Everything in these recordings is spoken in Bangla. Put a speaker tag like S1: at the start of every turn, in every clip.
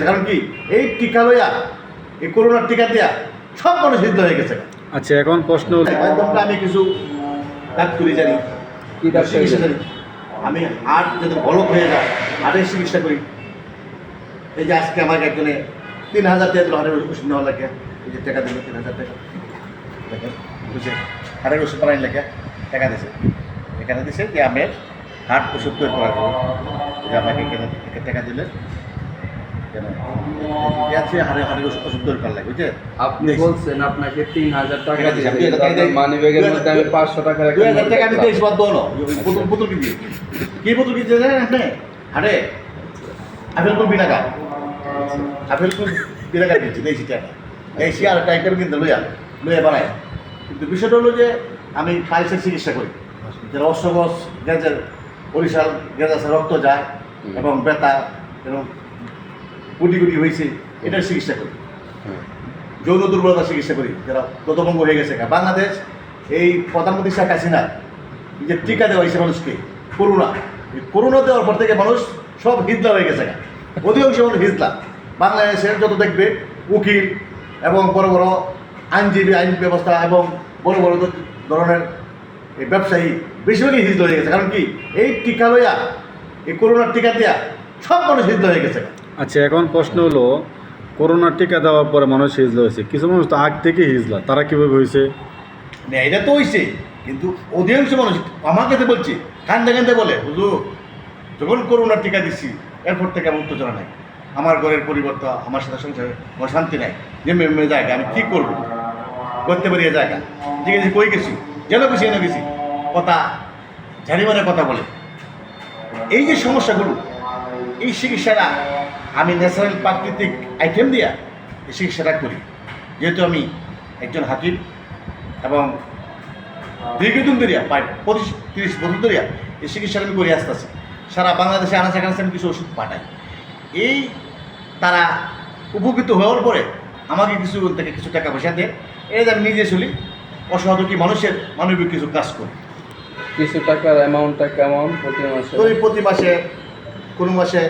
S1: কারণ কি এই টিকা লইয়া এই করোনার টিকা দিয়া সব মানুষ সিদ্ধ হয়ে গেছে।
S2: আচ্ছা, এখন প্রশ্ন হলো,
S1: একদমটা আমি কিছু ডাক্তারি জানি,
S2: কি ডাক্তারি
S1: চিকিৎসা জানি। আমি হার্ট যদি বলক হয়ে যায় হার্টের চিকিৎসা করি। এই যে আজকে আমাকে একজনে 3000 টাকা দিল হার্টের ওষুধ নেওয়ার লাগে। এই যে টাকা দিল 3000 টাকা, দেখেন বুঝে হার্টের ওষুধ বানাই লাগে টাকা দিছে। এখানে দিছে যে আমি হার্ট ওষুধ তৈরি করার যে আমাকে এখানে টাকা দিলে
S3: আপনি বলছেন আপনাকে 3000 টাকা
S1: ঠিক আছে,
S3: দিয়েছে,
S1: আপনি এটা টাকা দিয়ে-
S3: মানি ব্যাগের মধ্যে আমি 500 টাকা রাখি।
S1: 2000 টাকা আমি দিয়েছি, বাদ দাও না। বোতল কিনছি, কি বোতল কিনছে জানেন আপনি? হাটে আপেল কুল বিনাকা, আপেল কুল বিনাকা কিনছি, দিয়েছি টাকা। দিয়েছি আর টাইপের কিনতে লইয়া বানায়। কিন্তু বিষয়টা হলো যে আমি পাইলসের চিকিৎসা করি, যারা অশ্বগজ গ্যাজের বরিশাল গ্যাস আছে, রক্ত যায় এবং ব্যথা এবং গুটি গুটি হয়েছে, এটার চিকিৎসা করি। যৌন দুর্বলতার চিকিৎসা করি, যারা গতভঙ্গ হয়ে গেছে। বাংলাদেশ এই প্রধানমন্ত্রী শেখ হাসিনা যে টিকা দেওয়া হয়েছে মানুষকে করোনা, এই করোনা দেওয়ার পর থেকে মানুষ সব হিজলা হয়ে গেছে। অধিকাংশ মানুষ হিজলা। বাংলাদেশের যত দেখবে উকিল এবং বড় বড় আইনজীবী, আইন ব্যবস্থা এবং বড় বড় ধরনের এই ব্যবসায়ী বেশিরভাগই হিজলা হয়ে গেছে। কারণ কি এই টিকা লইয়া এই করোনার টিকা দেওয়া সব মানুষ হিজলা হয়ে গেছে।
S2: আচ্ছা, এখন প্রশ্ন হলো, করোনার টিকা দেওয়ার পরে মানুষ হিজলা হয়েছে, কিছু মানুষ তো আগ থেকে হিজলা, তারা কীভাবে হয়েছে?
S1: না, এটা তো হয়েছে, কিন্তু অধিকাংশ মানুষ আমাকে তো বলছে, কান্দে কান্দে বলে, হুজুর যখন করোনার টিকা দিচ্ছি এরপর থেকে আমার উত্তেজনা নাই, আমার ঘরের পরিবর্তন, আমার সাথে সংসারে আমার শান্তি নাই, যে মেয়ে জায়গা আমি কী করবো, করতে পারি জায়গা ঠিক আছে, কই গেছি যেন গেছি এনে গেছি, কথা ঝাড়ি মানে কথা বলে। এই যে সমস্যাগুলো, এই চিকিৎসাটা আমি ন্যাচারাল প্রাকৃতিক আইটেম দিয়া এই চিকিৎসাটা করি। যেহেতু আমি একজন হাকিম এবং দীর্ঘদিন ধরিয়া প্রায় 25-30 বছর ধরিয়া এই চিকিৎসা আমি করে আসতেছি। সারা বাংলাদেশে আনাচে কানাচে আমি কিছু ওষুধ পাঠাই। এই তারা উপকৃত হওয়ার পরে আমাকে কিছু থেকে কিছু টাকা পয়সা দেয়, এই যে আমি নিজে চলি, অসহায় কি মানুষের মানবিক কিছু কাজ করি।
S3: কিছু টাকার অ্যামাউন্টটা কেমন প্রতি মাসে?
S1: তো প্রতি মাসে কোনো মাসে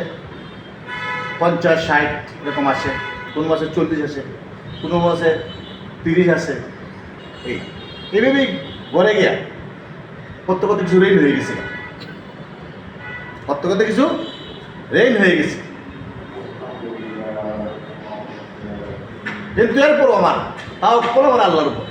S1: 50-60 এরকম আসে, কোনো মাসে 40 আসে, কোনো মাসে 30 আসে। এইভাবেই ঘরে গিয়া করতে করতে কিছু রেইন হয়ে গেছে, করতে করতে কিছু রেইন হয়ে গেছে। কিন্তু এরপরও আমার তাও কোনো মানে আল্লাহর উপর